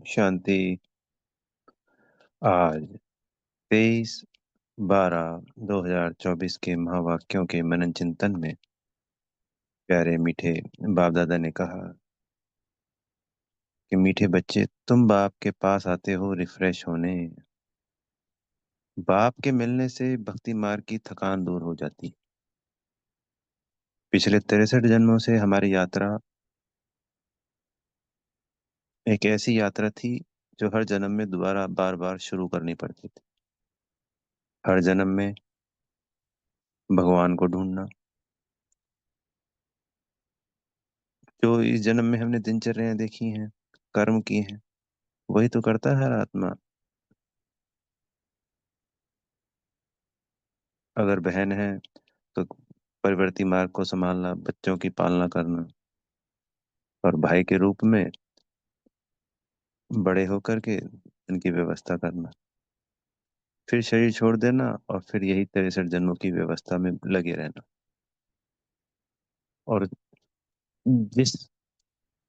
शांति। आज 23/12/2024 के महावाक्यों के मनन चिंतन में प्यारे मीठे बाप दादा ने कहा कि मीठे बच्चे, तुम बाप के पास आते हो रिफ्रेश होने। बाप के मिलने से भक्ति मार्ग की थकान दूर हो जाती। पिछले 63 जन्मों से हमारी यात्रा एक ऐसी यात्रा थी जो हर जन्म में दोबारा बार बार शुरू करनी पड़ती थी। हर जन्म में भगवान को ढूंढना। जो इस जन्म में हमने दिनचर्याएं देखी हैं, कर्म किए हैं, वही तो करता है हर आत्मा। अगर बहन है तो परिवर्ती मार्ग को संभालना, बच्चों की पालना करना, और भाई के रूप में बड़े होकर के उनकी व्यवस्था करना, फिर शरीर छोड़ देना और फिर यही 63 जन्मों की व्यवस्था में लगे रहना। और जिस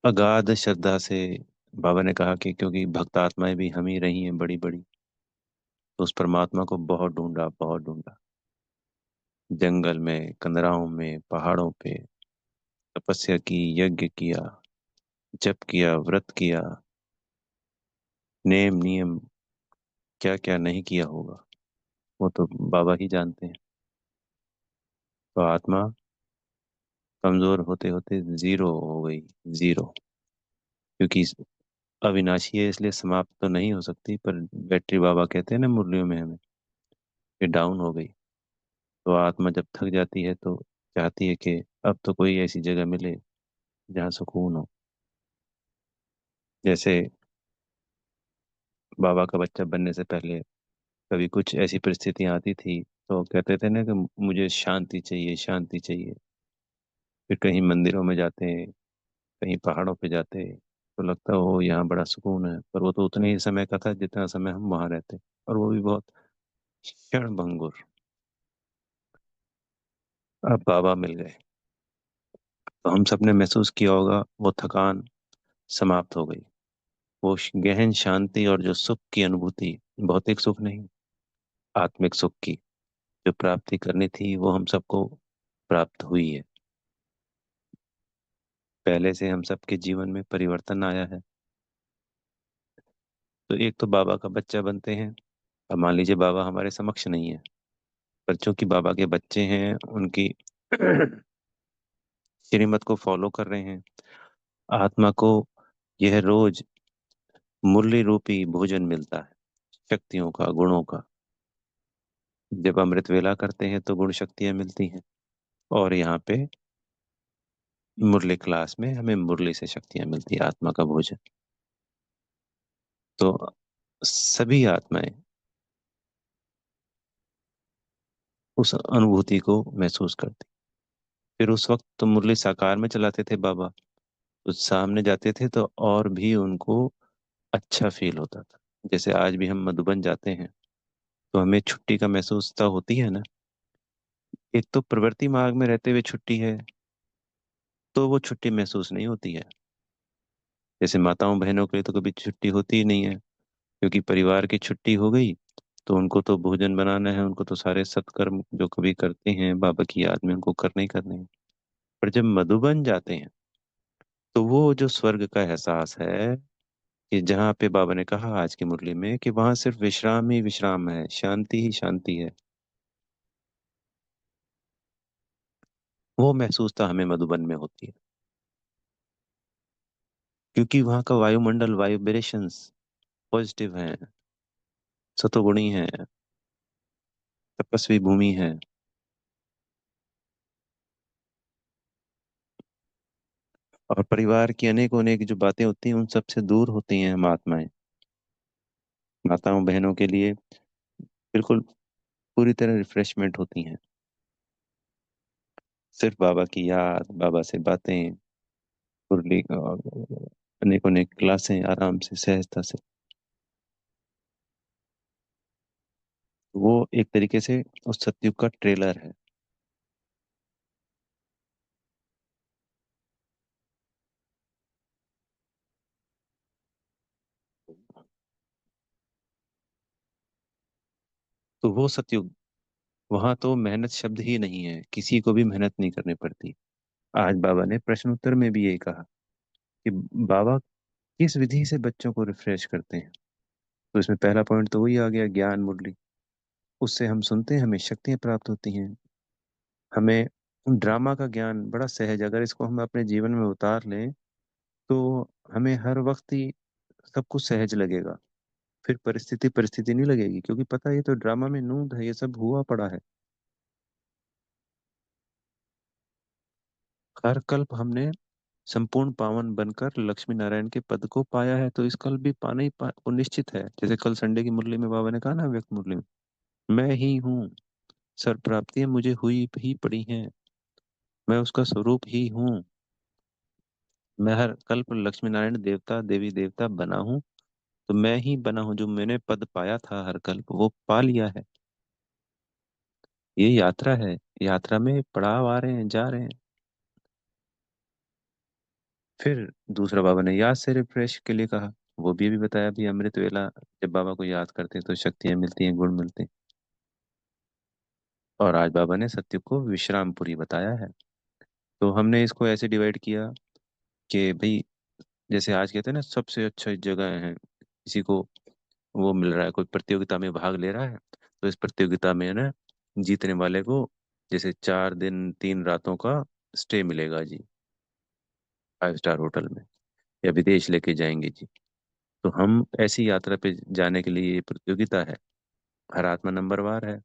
अगाध श्रद्धा से बाबा ने कहा कि क्योंकि भक्त आत्माएं भी हम ही रही हैं बड़ी बड़ी, तो उस परमात्मा को बहुत ढूंढा, बहुत ढूंढा। जंगल में, कंदराओं में, पहाड़ों पे तपस्या की, यज्ञ किया, जप किया, व्रत किया, नेम नियम क्या क्या नहीं किया होगा, वो तो बाबा ही जानते हैं। तो आत्मा कमजोर होते होते जीरो हो गई। जीरो, क्योंकि अविनाशी है इसलिए समाप्त तो नहीं हो सकती, पर बैटरी बाबा कहते हैं ना मुरलियों में हमें, कि डाउन हो गई। तो आत्मा जब थक जाती है तो चाहती है कि अब तो कोई ऐसी जगह मिले जहाँ सुकून हो। जैसे बाबा का बच्चा बनने से पहले कभी कुछ ऐसी परिस्थितियां आती थी तो कहते थे ना कि मुझे शांति चाहिए, शांति चाहिए। फिर कहीं मंदिरों में जाते हैं, कहीं पहाड़ों पे जाते हैं, तो लगता हो यहाँ बड़ा सुकून है, पर वो तो उतने ही समय का था जितना समय हम वहां रहते, और वो भी बहुत क्षण भंगुर। अब बाबा मिल गए तो हम सब ने महसूस किया होगा, वो थकान समाप्त हो गई। वो गहन शांति और जो सुख की अनुभूति, भौतिक सुख नहीं, आत्मिक सुख की जो प्राप्ति करनी थी, वो हम सबको प्राप्त हुई है। पहले से हम सबके जीवन में परिवर्तन आया है। तो एक तो बाबा का बच्चा बनते हैं। अब मान लीजिए बाबा हमारे समक्ष नहीं है, पर चूंकि बाबा के बच्चे हैं, उनकी श्रीमत को फॉलो कर रहे हैं, आत्मा को यह रोज मुरली रूपी भोजन मिलता है, शक्तियों का, गुणों का। जब अमृत वेला करते हैं तो गुण शक्तियां मिलती हैं, और यहाँ पे मुरली क्लास में हमें मुरली से शक्तियां मिलती है, आत्मा का भोजन। तो सभी आत्माएं उस अनुभूति को महसूस करती। फिर उस वक्त तो मुरली साकार में चलाते थे बाबा, तो सामने जाते थे तो और भी उनको अच्छा फील होता था। जैसे आज भी हम मधुबन जाते हैं तो हमें छुट्टी का महसूसता होती है ना। एक तो प्रवृत्ति मार्ग में रहते हुए छुट्टी है तो वो छुट्टी महसूस नहीं होती है। जैसे माताओं बहनों के लिए तो कभी छुट्टी होती ही नहीं है, क्योंकि परिवार की छुट्टी हो गई तो उनको तो भोजन बनाना है, उनको तो सारे सत्कर्म जो कभी करते हैं बाबा की याद में उनको करने ही करने हैं। पर जब मधुबन जाते हैं तो वो जो स्वर्ग का एहसास है, कि जहाँ पे बाबा ने कहा आज की मुरली में कि वहां सिर्फ विश्राम ही विश्राम है, शांति ही शांति है, वो महसूसता हमें मधुबन में होती है। क्योंकि वहाँ का वायुमंडल, वाइब्रेशंस पॉजिटिव है, सतोगुणी है, तपस्वी भूमि है। और परिवार की अनेक अनेक जो बातें होती हैं उन सब से दूर होती हैं हम आत्माएं। माताओं बहनों के लिए बिल्कुल पूरी तरह रिफ्रेशमेंट होती हैं। सिर्फ बाबा की याद, बाबा से बातें, मुरली और अनेक अनेक क्लासें आराम से सहजता से। वो एक तरीके से उस सतयुग का ट्रेलर है। तो वो सतयुग, वहां तो मेहनत शब्द ही नहीं है, किसी को भी मेहनत नहीं करनी पड़ती। आज बाबा ने प्रश्न उत्तर में भी यही कहा कि बाबा किस विधि से बच्चों को रिफ्रेश करते हैं। तो इसमें पहला पॉइंट तो वही आ गया, ज्ञान मुरली। उससे हम सुनते हैं, हमें शक्तियां प्राप्त होती हैं। हमें ड्रामा का ज्ञान बड़ा सहज, अगर इसको हम अपने जीवन में उतार लें तो हमें हर वक्त ही सब कुछ सहज लगेगा। फिर परिस्थिति परिस्थिति नहीं लगेगी, क्योंकि पता है ये तो ड्रामा में नूंद है, ये सब हुआ पड़ा है। हर कल्प हमने संपूर्ण पावन बनकर लक्ष्मी नारायण के पद को पाया है, तो इस कल्प भी पाना ही वो निश्चित है। जैसे कल संडे की मुरली में बाबा ने कहा ना, व्यक्त मुरली में, मैं ही हूँ, सर्व प्राप्तियां मुझे हुई ही पड़ी हैं, मैं उसका स्वरूप ही हूँ। मैं हर कल्प लक्ष्मी नारायण देवता देवी देवता बना हूँ, तो मैं ही बना हूँ, जो मैंने पद पाया था हर कल्प वो पा लिया है। ये यात्रा है, यात्रा में पड़ाव आ रहे हैं, जा रहे हैं। फिर दूसरा बाबा ने याद से रिफ्रेश के लिए कहा, वो भी अभी बताया भी, अमृत वेला जब बाबा को याद करते हैं तो शक्तियां मिलती हैं, गुण मिलते हैं। और आज बाबा ने सत्य को विश्रामपुरी बताया है। तो हमने इसको ऐसे डिवाइड किया कि भाई, जैसे आज कहते हैं ना सबसे अच्छा जगह है, किसी को वो मिल रहा है, कोई प्रतियोगिता में भाग ले रहा है, तो इस प्रतियोगिता में ना जीतने वाले को जैसे 4 दिन 3 रातों का स्टे मिलेगा जी, 5 स्टार होटल में, या विदेश लेके जाएंगे जी। तो हम ऐसी यात्रा पे जाने के लिए ये प्रतियोगिता है। हर आत्मा नंबरवार है,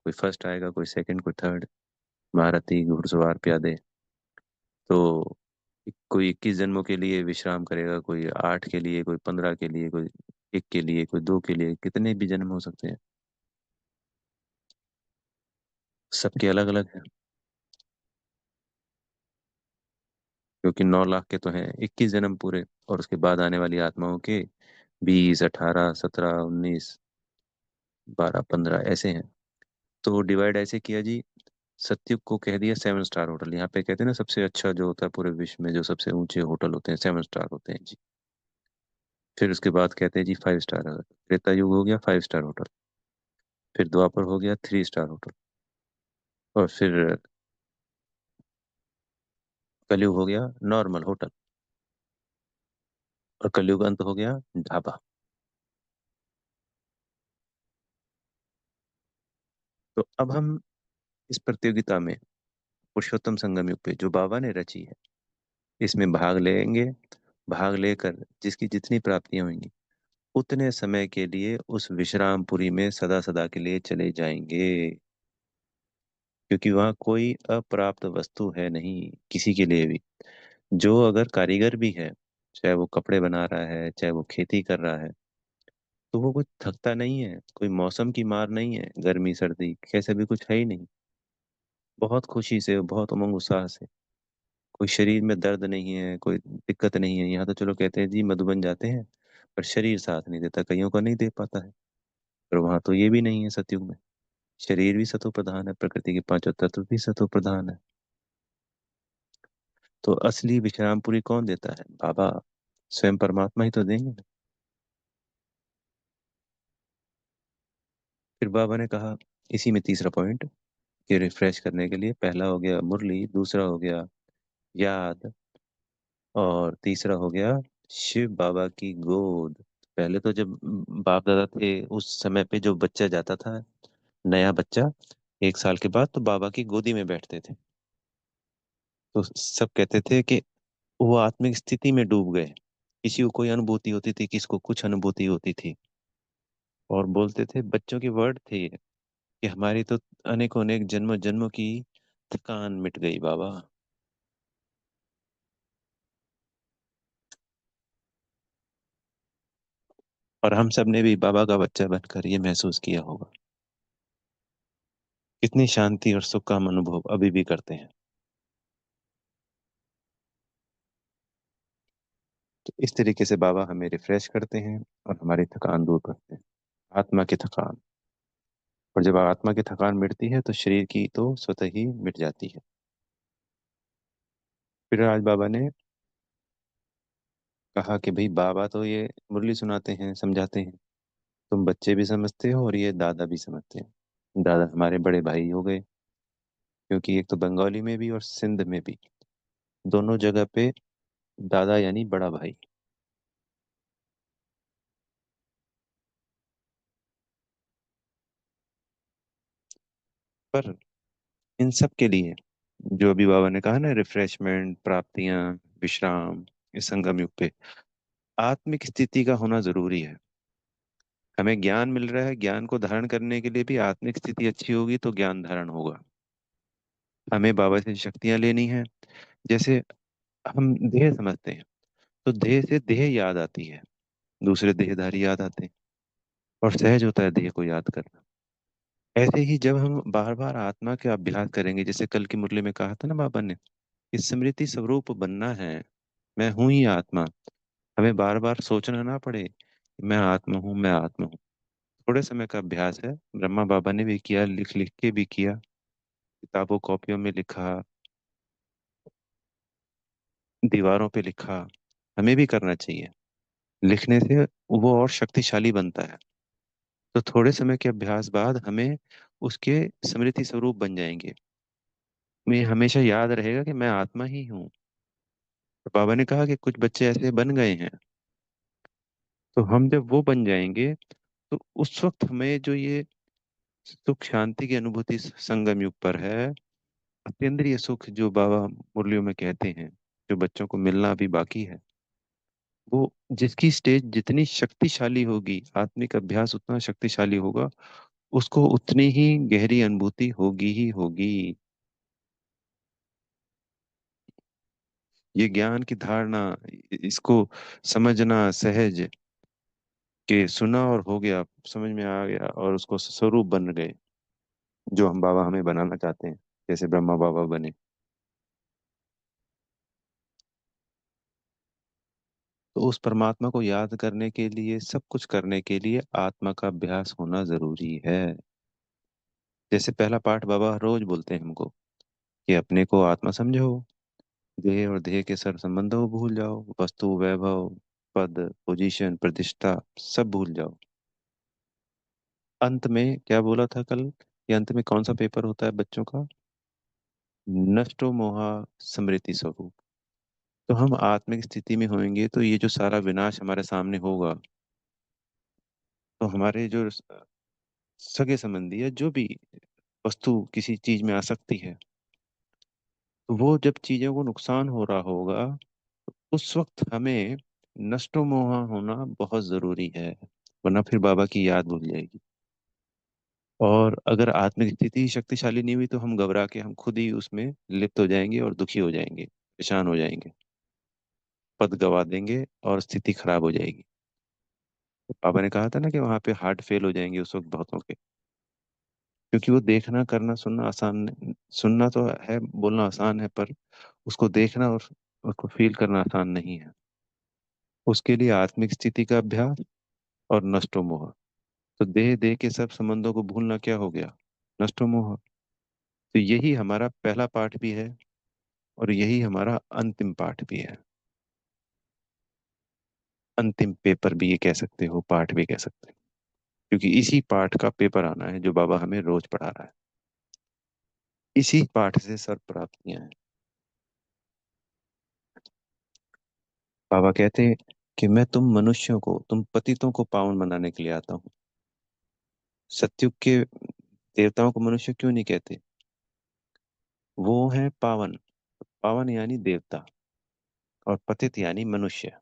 कोई फर्स्ट आएगा, कोई सेकंड, कोई थर्ड, महारथी घुड़सवार प्यादे। तो कोई 21 जन्मों के लिए विश्राम करेगा, कोई 8 के लिए, कोई 15 के लिए, कोई 1 के लिए, कोई 2 के लिए, कितने भी जन्म हो सकते हैं, सबके अलग अलग हैं। क्योंकि 9 लाख के तो हैं 21 जन्म पूरे, और उसके बाद आने वाली आत्माओं के 20 18 17 19 12 15 ऐसे हैं। तो डिवाइड ऐसे किया जी, सत्युग को कह दिया 7 स्टार होटल। यहाँ पे कहते हैं ना सबसे अच्छा जो होता है पूरे विश्व में, जो सबसे ऊंचे होटल होते हैं 7 स्टार होते हैं जी। फिर उसके बाद कहते हैं जी 5 स्टार। त्रेता युग हो गया 5 स्टार होटल। फिर द्वापर हो गया 3 स्टार होटल। और फिर कलयुग हो गया नॉर्मल होटल। और कलयुग अंत हो गया ढाबा। तो अब हम इस प्रतियोगिता में, पुरुषोत्तम संगम युग पे जो बाबा ने रची है, इसमें भाग लेंगे। भाग लेकर जिसकी जितनी प्राप्तियां होंगी, उतने समय के लिए उस विश्रामपुरी में सदा सदा के लिए चले जाएंगे। क्योंकि वहाँ कोई अप्राप्त वस्तु है नहीं किसी के लिए भी। जो अगर कारीगर भी है, चाहे वो कपड़े बना रहा है, चाहे वो खेती कर रहा है, तो वो कुछ थकता नहीं है, कोई मौसम की मार नहीं है, गर्मी सर्दी कैसे भी कुछ है ही नहीं। बहुत खुशी से, बहुत उमंग उत्साह से, कोई शरीर में दर्द नहीं है, कोई दिक्कत नहीं है। यहाँ तो चलो कहते हैं जी मधुबन जाते हैं, पर शरीर साथ नहीं देता, कईयों का नहीं दे पाता है। पर वहां तो ये भी नहीं है सतयुग में। शरीर भी सतो प्रधान है, प्रकृति के 5 तत्व भी सतो प्रधान है। तो असली विश्रामपुरी कौन देता है? बाबा स्वयं परमात्मा ही तो देंगे। फिर बाबा ने कहा, इसी में तीसरा पॉइंट, कि रिफ्रेश करने के लिए पहला हो गया मुरली, दूसरा हो गया याद, और तीसरा हो गया शिव बाबा की गोद। पहले तो जब बाप दादा थे उस समय पे, जो बच्चा जाता था, नया बच्चा, 1 साल के बाद तो बाबा की गोदी में बैठते थे। तो सब कहते थे कि वो आत्मिक स्थिति में डूब गए। किसी को कोई अनुभूति होती थी, किसी को कुछ अनुभूति होती थी। और बोलते थे, बच्चों के वर्ड थे ये, कि हमारी तो अनेकों अनेक जन्मों जन्मों की थकान मिट गई बाबा। और हम सब ने भी बाबा का बच्चा बनकर ये महसूस किया होगा, कितनी शांति और सुख का हम अनुभव अभी भी करते हैं। तो इस तरीके से बाबा हमें रिफ्रेश करते हैं और हमारी थकान दूर करते हैं, आत्मा की थकान। और जब आत्मा की थकान मिटती है तो शरीर की तो स्वतः ही मिट जाती है। फिर आज बाबा ने कहा कि भाई बाबा तो ये मुरली सुनाते हैं, समझाते हैं, तुम बच्चे भी समझते हो और ये दादा भी समझते हैं। दादा हमारे बड़े भाई हो गए, क्योंकि एक तो बंगाली में भी और सिंध में भी, दोनों जगह पे दादा यानी बड़ा भाई। पर इन सब के लिए, जो अभी बाबा ने कहा ना, रिफ्रेशमेंट, प्राप्तियां, विश्राम, इस संगम युग पे आत्मिक स्थिति का होना जरूरी है। हमें ज्ञान मिल रहा है, ज्ञान को धारण करने के लिए भी आत्मिक स्थिति अच्छी होगी तो ज्ञान धारण होगा। हमें बाबा से शक्तियां लेनी है। जैसे हम देह समझते हैं, तो देह से देह याद आती है, दूसरे देहधारी याद आते हैं, और सहज होता है देह को याद करना। ऐसे ही जब हम बार बार आत्मा के अभ्यास करेंगे, जैसे कल की मुरली में कहा था ना बाबा ने, कि स्मृति स्वरूप बनना है, मैं हूं ही आत्मा। हमें बार बार सोचना ना पड़े कि मैं आत्मा हूँ, मैं आत्मा हूँ। थोड़े समय का अभ्यास है, ब्रह्मा बाबा ने भी किया, लिख लिख के भी किया, किताबों कॉपियों में लिखा, दीवारों पे लिखा। हमें भी करना चाहिए। लिखने से वो और शक्तिशाली बनता है। तो थोड़े समय के अभ्यास बाद हमें उसके स्मृति स्वरूप बन जाएंगे। मैं हमेशा याद रहेगा कि मैं आत्मा ही हूँ। तो बाबा ने कहा कि कुछ बच्चे ऐसे बन गए हैं, तो हम जब वो बन जाएंगे, तो उस वक्त हमें जो ये सुख शांति की अनुभूति संगम युग पर है, अतीन्द्रिय सुख जो बाबा मुरलियों में कहते हैं, जो बच्चों को मिलना अभी बाकी है, वो जिसकी स्टेज जितनी शक्तिशाली होगी, आत्मिक अभ्यास उतना शक्तिशाली होगा, उसको उतनी ही गहरी अनुभूति होगी ही होगी। ये ज्ञान की धारणा, इसको समझना सहज, कि सुना और हो गया, समझ में आ गया और उसको स्वरूप बन गए, जो हम बाबा हमें बनाना चाहते हैं, जैसे ब्रह्मा बाबा बने। तो उस परमात्मा को याद करने के लिए, सब कुछ करने के लिए आत्मा का अभ्यास होना जरूरी है। जैसे पहला पाठ बाबा रोज बोलते हैं हमको, कि अपने को आत्मा समझो, देह और देह के सर संबंधों को भूल जाओ, वस्तु वैभव, पद, पोजीशन, प्रतिष्ठा, सब भूल जाओ। अंत में क्या बोला था कल, कि अंत में कौन सा पेपर होता है बच्चों का? नष्टो मोहा स्मृति स्वरूप। तो हम आत्मिक स्थिति में होंगे, तो ये जो सारा विनाश हमारे सामने होगा, तो हमारे जो सगे संबंधी है, जो भी वस्तु किसी चीज में आ सकती है, तो वो जब चीजों को नुकसान हो रहा होगा, उस वक्त हमें नष्टो मोहा होना बहुत जरूरी है, वरना फिर बाबा की याद भूल जाएगी। और अगर आत्मिक स्थिति शक्तिशाली नहीं हुई, तो हम घबरा के हम खुद ही उसमें लिप्त हो जाएंगे और दुखी हो जाएंगे, परेशान हो जाएंगे, पद गवा देंगे और स्थिति खराब हो जाएगी। पापा ने कहा था ना कि वहां पे हार्ट फेल हो जाएंगे उस वक्त बहुतों के, क्योंकि वो देखना करना सुनना आसान सुनना तो है, बोलना आसान है, पर उसको देखना और उसको फील करना आसान नहीं है। उसके लिए आत्मिक स्थिति का अभ्यास और नष्टो मोह। तो देह देह के सब संबंधों को भूलना क्या हो गया? नष्टो मोह। तो यही हमारा पहला पाठ भी है, और यही हमारा अंतिम पाठ भी है। अंतिम पेपर भी ये कह सकते हो, पाठ भी कह सकते हो, क्योंकि इसी पाठ का पेपर आना है जो बाबा हमें रोज पढ़ा रहा है। इसी पाठ से सर्व प्राप्तियां हैं। बाबा कहते हैं कि मैं तुम मनुष्यों को, तुम पतितों को पावन बनाने के लिए आता हूँ। सतयुग के देवताओं को मनुष्य क्यों नहीं कहते? वो है पावन। पावन यानी देवता, और पतित यानी मनुष्य।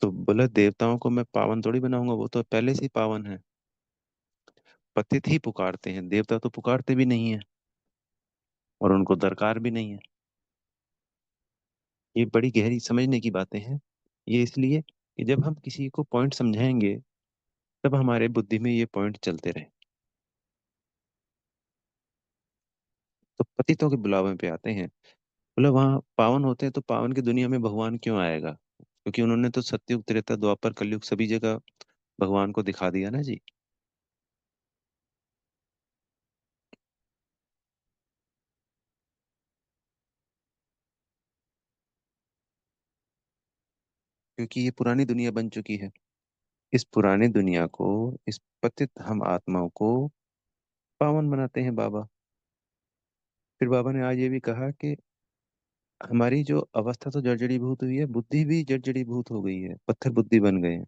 तो बोले देवताओं को मैं पावन थोड़ी बनाऊंगा, वो तो पहले से ही पावन है। पतित ही पुकारते हैं, देवता तो पुकारते भी नहीं है, और उनको दरकार भी नहीं है। ये बड़ी गहरी समझने की बातें हैं। ये इसलिए कि जब हम किसी को पॉइंट समझाएंगे, तब हमारे बुद्धि में ये पॉइंट चलते रहे। तो पतितों के बुलावे पे आते हैं। बोले वहाँ पावन होते हैं, तो पावन की दुनिया में भगवान क्यों आएगा? क्योंकि उन्होंने तो सतयुग, त्रेता, द्वापर, कलयुग सभी जगह भगवान को दिखा दिया ना जी। क्योंकि ये पुरानी दुनिया बन चुकी है। इस पुरानी दुनिया को, इस पतित हम आत्माओं को पावन बनाते हैं बाबा। फिर बाबा ने आज ये भी कहा कि हमारी जो अवस्था तो जर्जरी भूत हुई है, बुद्धि भी जर्जरी भूत हो गई है, पत्थर बुद्धि बन गए हैं।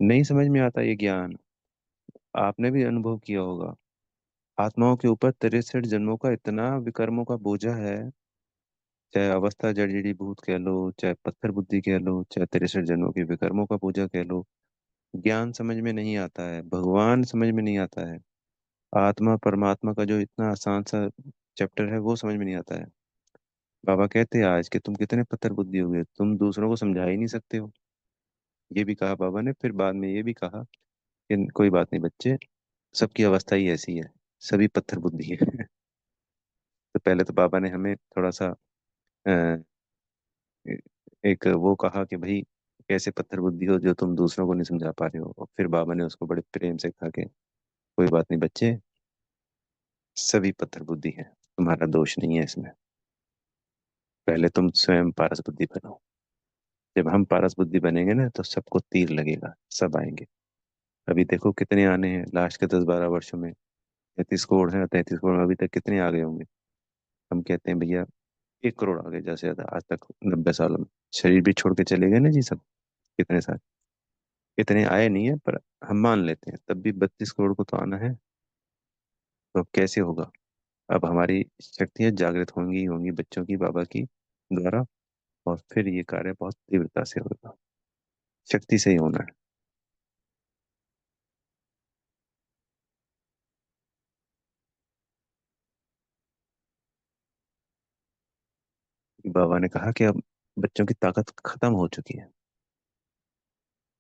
नहीं समझ में आता ये ज्ञान। आपने भी अनुभव किया होगा, आत्माओं के ऊपर 63 जन्मों का इतना विकर्मों का बोझा है। चाहे अवस्था जर्जरी भूत कह लो, चाहे पत्थर बुद्धि कह लो, चाहे 63 जन्मों के विकर्मों का बोझा कह लो, ज्ञान समझ में नहीं आता है, भगवान समझ में नहीं आता है, आत्मा परमात्मा का जो इतना आसान सा चैप्टर है वो समझ में नहीं आता है। बाबा कहते हैं आज कि तुम कितने पत्थर बुद्धि हो गए, तुम दूसरों को समझा ही नहीं सकते हो। ये भी कहा बाबा ने। फिर बाद में ये भी कहा कि कोई बात नहीं बच्चे, सबकी अवस्था ही ऐसी है, सभी पत्थर बुद्धि है। तो पहले तो बाबा ने हमें थोड़ा सा अ, एक वो कहा कि भाई कैसे पत्थर बुद्धि हो जो तुम दूसरों को नहीं समझा पा रहे हो, और फिर बाबा ने उसको बड़े प्रेम से कहा कि कोई बात नहीं बच्चे, सभी पत्थर बुद्धि है, तुम्हारा दोष नहीं है इसमें। पहले तुम स्वयं पारस बुद्धि बनो। जब हम पारस बुद्धि बनेंगे ना तो सबको तीर लगेगा, सब आएंगे। अभी देखो कितने आने हैं लास्ट के 10-12 वर्षों में। 33 करोड़ है, 33 करोड़ में अभी तक कितने आ गए होंगे। हम कहते हैं भैया 1 करोड़ आ गए ज्यादा से ज्यादा आज तक 90 सालों में। शरीर भी छोड़ के चले गए ना जी सब, कितने साल। इतने आए नहीं है पर हम मान लेते हैं, तब भी 32 करोड़ को तो आना है। तो अब कैसे होगा। अब हमारी शक्तियां जागृत होंगी ही होंगी बच्चों की, बाबा की द्वारा। और फिर ये कार्य बहुत तीव्रता से होगा, शक्ति से ही होना है। बाबा ने कहा कि अब बच्चों की ताकत खत्म हो चुकी है,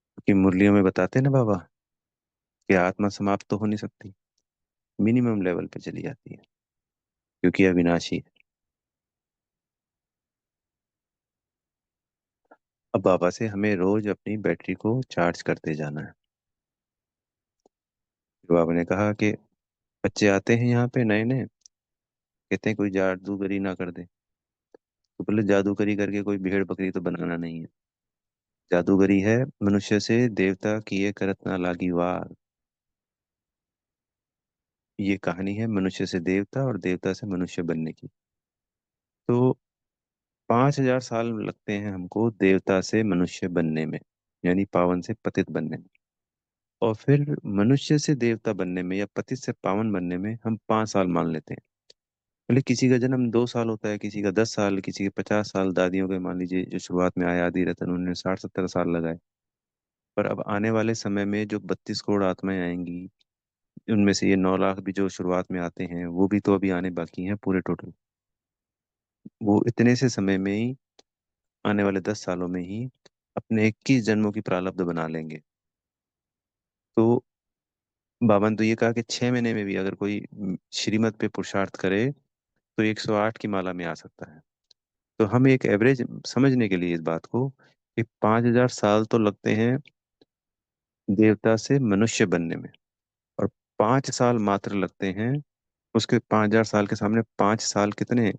क्योंकि मुरलियों में बताते हैं ना बाबा कि आत्मा समाप्त तो हो नहीं सकती, मिनिमम लेवल पे चली जाती है, क्योंकि अविनाशी है। अब बाबा से हमें रोज अपनी बैटरी को चार्ज करते जाना है। फिर बाबा ने कहा कि बच्चे आते हैं यहाँ पे नए नए, कहते हैं कोई जादूगरी ना कर दे। तो बोले जादूगरी करके कोई भेड़ बकरी तो बनाना नहीं है। जादूगरी है मनुष्य से देवता किए करत ना लागी वार। ये कहानी है मनुष्य से देवता और देवता से मनुष्य बनने की। तो 5,000 साल लगते हैं हमको देवता से मनुष्य बनने में, यानी पावन से पतित बनने में। और फिर मनुष्य से देवता बनने में या पतित से पावन बनने में हम 5 साल मान लेते हैं। बोले किसी का जन्म 2 साल होता है, किसी का 10 साल, किसी के 50 साल। दादियों के मान लीजिए जो शुरुआत में आए आदि रतन, उन्होंने 60-70 साल लगाए। पर अब आने वाले समय में जो 32 करोड़ आत्माएं आएंगी, उनमें से ये 9 लाख भी जो शुरुआत में आते हैं वो भी तो अभी आने बाकी हैं पूरे टोटल। वो इतने से समय में ही, आने वाले 10 सालों में ही अपने 21 जन्मों की प्रारब्ध बना लेंगे। तो बाबा ने तो ये कहा कि 6 महीने में भी अगर कोई श्रीमत पे पुरुषार्थ करे तो 108 की माला में आ सकता है। तो हम एक एवरेज समझने के लिए इस बात को कि 5,000 साल तो लगते हैं देवता से मनुष्य बनने में, और 5 साल मात्र लगते हैं। उसके 5,000 साल के सामने 5 साल कितने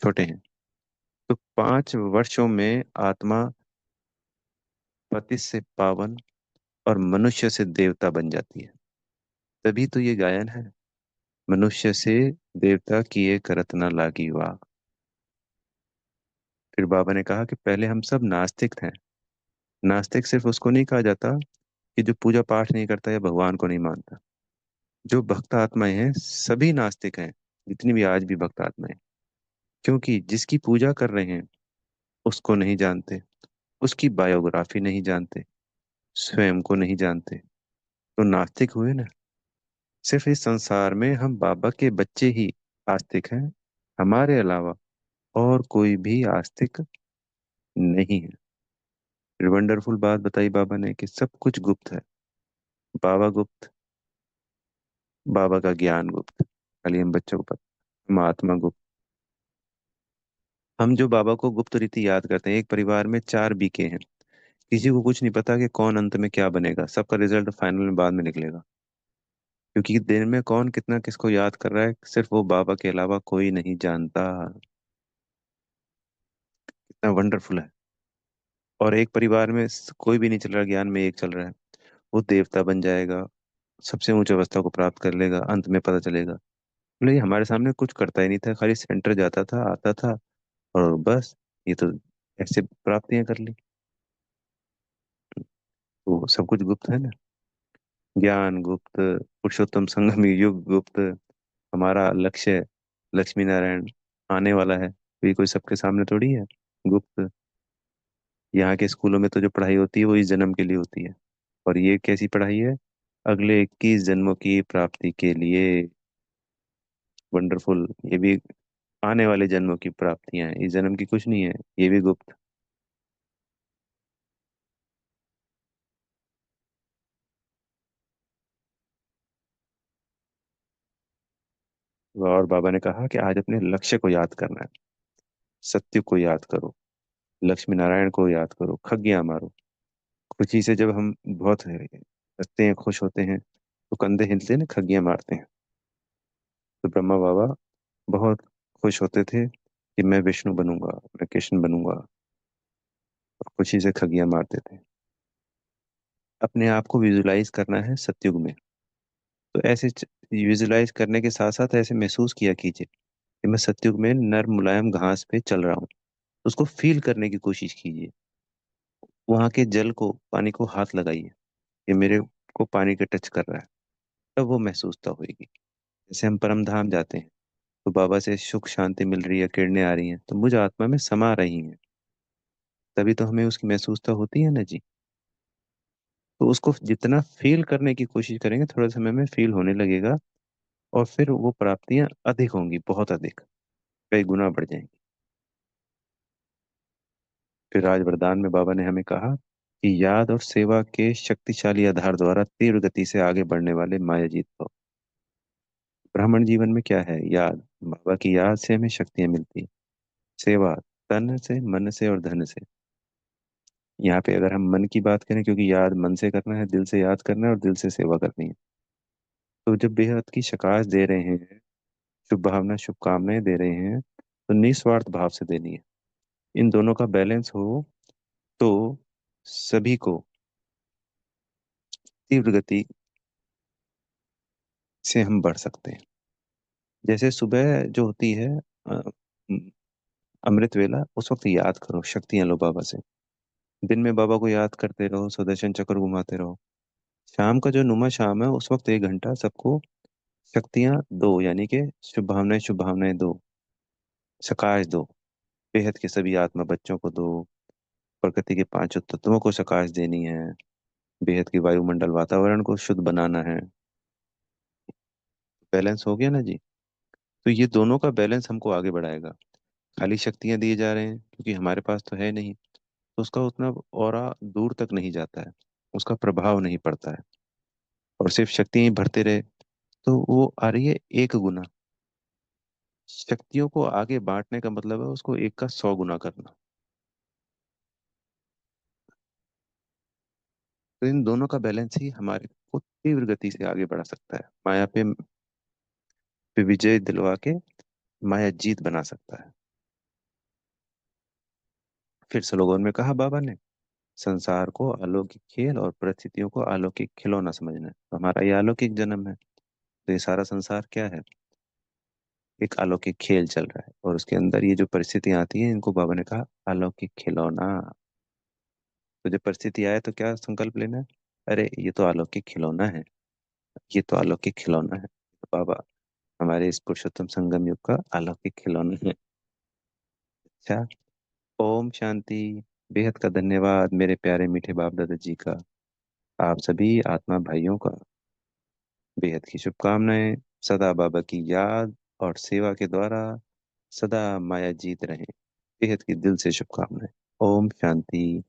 छोटे हैं। तो 5 वर्षों में आत्मा पति से पावन और मनुष्य से देवता बन जाती है। तभी तो ये गायन है, मनुष्य से देवता किए करत ना लागी वाह। फिर बाबा ने कहा कि पहले हम सब नास्तिक थे। नास्तिक सिर्फ उसको नहीं कहा जाता कि जो पूजा पाठ नहीं करता या भगवान को नहीं मानता। जो भक्त आत्माएं हैं सभी नास्तिक हैं, जितनी भी आज भी भक्त आत्माएं। क्योंकि जिसकी पूजा कर रहे हैं उसको नहीं जानते, उसकी बायोग्राफी नहीं जानते, स्वयं को नहीं जानते, तो नास्तिक हुए ना। सिर्फ इस संसार में हम बाबा के बच्चे ही आस्तिक हैं, हमारे अलावा और कोई भी आस्तिक नहीं है। फिर वंडरफुल बात बताई बाबा ने कि सब कुछ गुप्त है। बाबा गुप्त, बाबा का ज्ञान गुप्त, खाली हम बच्चों को पता। हम आत्मा गुप्त। हम जो बाबा को गुप्त रीति याद करते हैं, एक परिवार में 4 बीके हैं, किसी को कुछ नहीं पता कि कौन अंत में क्या बनेगा, सबका रिजल्ट फाइनल में बाद में निकलेगा। क्योंकि दिन में कौन कितना किसको याद कर रहा है सिर्फ वो बाबा के अलावा कोई नहीं जानता। कितना वंडरफुल है। और एक परिवार में कोई भी नहीं चल रहा, ज्ञान में एक चल रहा है, वो देवता बन जाएगा, सबसे ऊंच अवस्था को प्राप्त कर लेगा, अंत में पता चलेगा बोले ये हमारे सामने कुछ करता ही नहीं था, खाली सेंटर जाता था आता था और बस ये तो ऐसे प्राप्तियां कर ली। तो सब कुछ गुप्त है ना। ज्ञान गुप्त, पुरुषोत्तम संगम युग गुप्त, हमारा लक्ष्य लक्ष्मी नारायण आने वाला है, तो ये कोई सबके सामने थोड़ी है, गुप्त। यहाँ के स्कूलों में तो जो पढ़ाई होती है वो इस जन्म के लिए होती है, और ये कैसी पढ़ाई है, अगले 21 जन्मों की प्राप्ति के लिए। वंडरफुल। ये भी आने वाले जन्मों की प्राप्तियां हैं, इस जन्म की कुछ नहीं है, ये भी गुप्त। और बाबा ने कहा कि आज अपने लक्ष्य को याद करना है, सत्य को याद करो, लक्ष्मी नारायण को याद करो, खग्गियां मारो। खुशी से जब हम बहुत हंसते हैं, खुश होते हैं, तो कंधे हिलते हैं ना, खग्गियां मारते हैं। तो ब्रह्मा बाबा बहुत खुश होते थे कि मैं विष्णु बनूंगा, मैं कृष्ण बनूंगा, और खुशी से खग्गियां मारते थे। अपने आप को विजुलाइज करना है सत्युग में। तो ऐसे विजुलाइज करने के साथ साथ ऐसे महसूस किया कीजिए कि मैं सत्युग में नर्म मुलायम घास पे चल रहा हूँ। उसको फील करने की कोशिश कीजिए। वहां के जल को, पानी को हाथ लगाइए, ये मेरे को पानी के टच कर रहा है, तब वो महसूसता होगी। जैसे हम परम धाम जाते हैं तो बाबा से सुख शांति मिल रही है, किरणें आ रही हैं, तो मुझ आत्मा में समा रही हैं, तभी तो हमें उसकी महसूसता होती है ना जी। तो उसको जितना फील करने की कोशिश करेंगे, थोड़े समय में फील होने लगेगा, और फिर वो प्राप्तियां अधिक होंगी, बहुत अधिक, कई गुना बढ़ जाएंगी। फिर राज वरदान में बाबा ने हमें कहा कि याद और सेवा के शक्तिशाली आधार द्वारा तीव्र गति से आगे बढ़ने वाले माया जीत पाओ। ब्राह्मण जीवन में क्या है, याद, बाबा की याद से हमें शक्तियां मिलती है। सेवा, तन से मन से और धन से। यहाँ पे अगर हम मन की बात करें, क्योंकि याद मन से करना है, दिल से याद करना है और दिल से सेवा करनी है। तो जब बेहद की शकाश दे रहे हैं, शुभ भावना शुभकामनाएं दे रहे हैं, तो निस्वार्थ भाव से देनी है। इन दोनों का बैलेंस हो तो सभी को तीव्र गति से हम बढ़ सकते हैं। जैसे सुबह जो होती है, अ, अमृत वेला, उस वक्त याद करो, शक्तियां लो बाबा से। दिन में बाबा को याद करते रहो, सुदर्शन चक्र घुमाते रहो। शाम का जो नुमा शाम है, उस वक्त 1 घंटा सबको शक्तियां दो, यानी कि शुभ भावनाएं दो, सकाश दो। बेहद के सभी आत्मा बच्चों को दो, प्रकृति के 5 तत्वों को सकाश देनी है, बेहद की वायुमंडल वातावरण को शुद्ध बनाना है। बैलेंस हो गया ना जी। तो ये दोनों का बैलेंस हमको आगे बढ़ाएगा। खाली शक्तियां दिए जा रहे हैं क्योंकि हमारे पास तो है नहीं, तो उसका उतना ऑरा दूर तक नहीं जाता है, उसका प्रभाव नहीं पड़ता है। और सिर्फ शक्तियां ही भरते रहे तो वो आ रही है 1 गुना। शक्तियों को आगे बांटने का मतलब है उसको 1 का 100 गुना करना। तो इन दोनों का बैलेंस ही हमारे को तीव्र गति से आगे बढ़ा सकता है, माया पे विजय दिलवा के माया जीत बना सकता है। फिर स्लोगन में कहा बाबा ने, संसार को अलौकिक खेल और परिस्थितियों को अलौकिक खिलौना समझना है। तो हमारा ये अलौकिक जन्म है, तो ये सारा संसार क्या है, एक अलौकिक खेल चल रहा है, और उसके अंदर ये जो परिस्थितियां आती हैं, इनको बाबा ने कहा अलौकिक खिलौना। तो जब परिस्थिति आए तो क्या संकल्प लेना है, अरे ये तो अलौकिक खिलौना है, ये तो अलौकिक खिलौना है। तो बाबा हमारे इस पुरुषोत्तम संगम युग का अलौकिक खिलौना है। अच्छा। ओम शांति। बेहद का धन्यवाद मेरे प्यारे मीठे बाप दादा जी का। आप सभी आत्मा भाइयों का बेहद की शुभकामनाएं। सदा बाबा की याद और सेवा के द्वारा सदा माया जीत रहे। बेहद की दिल से शुभकामनाएं। ओम शांति।